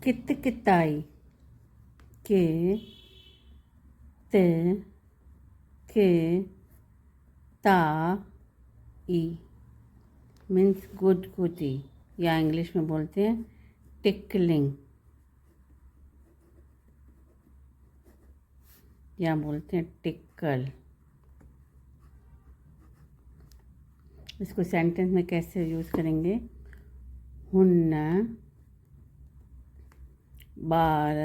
कित किताई के ते के ता ई मीन्स गुदगुदी, या इंग्लिश में बोलते हैं टिकलिंग, या बोलते हैं टिक्कल। इसको सेंटेंस में कैसे यूज़ करेंगे? हुन्ना बार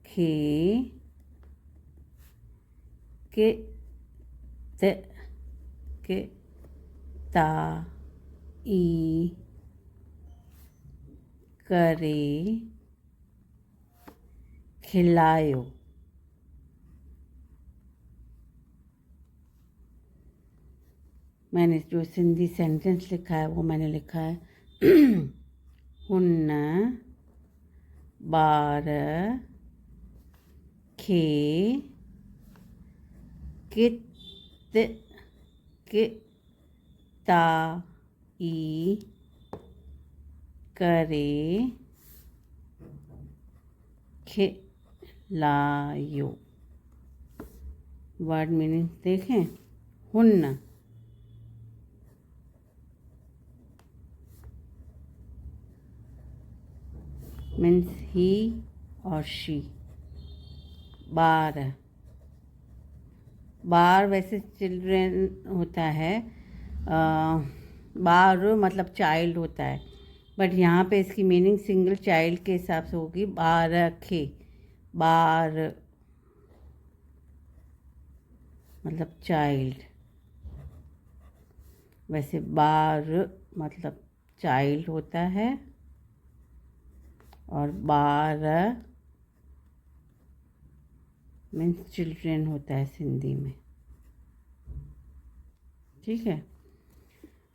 खे के ते के ता ई करे खिलायो। मैंने जो सिंधी सेंटेंस लिखा है वो मैंने लिखा है हुन बार खे कित के ता ई करे खिलायो। वर्ड मीनिंग देखें। हुन मीन्स ही और शी। बार बार वैसे चिल्ड्रेन होता है, बार मतलब चाइल्ड होता है, बट यहाँ पे इसकी मीनिंग सिंगल चाइल्ड के हिसाब से होगी। बारखे बार मतलब चाइल्ड, वैसे बार मतलब चाइल्ड होता है और बार मीन्स चिल्ड्रेन होता है सिंधी में। ठीक है,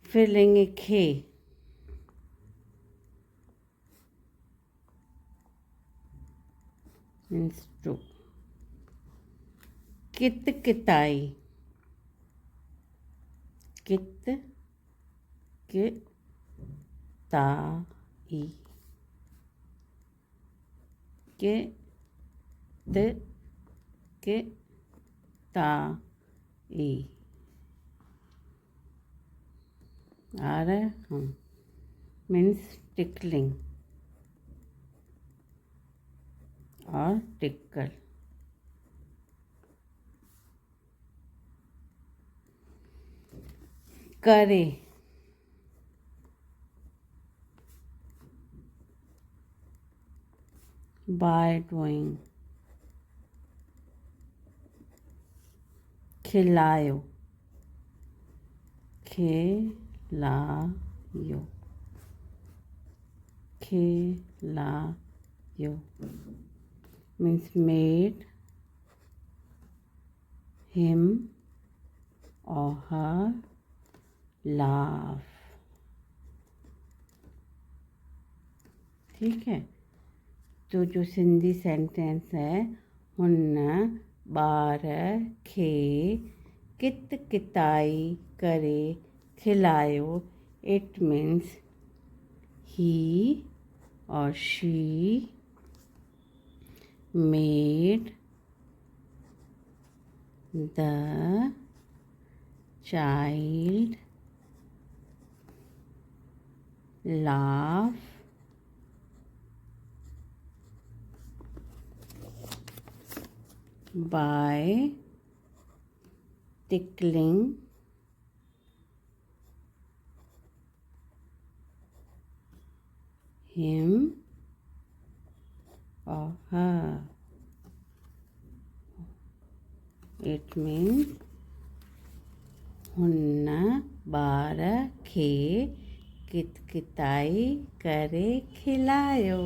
फिर लेंगे खे। Means to. कित किताई कित के ता ई के त के ता ई आ रहा है। मीन्स टिकलिंग और टिक्कल। करे बाय डूइंग। खिलायो खिलायो खिलायो means made him or her laugh। ठीक है, तो जो सिंधी सेंटेंस है हुन बार खे कित किताई करे खिलायो, it means he or she made the child laugh by tickling him or her। It means हुन्ना बार खे कित किताई करे खिलायो।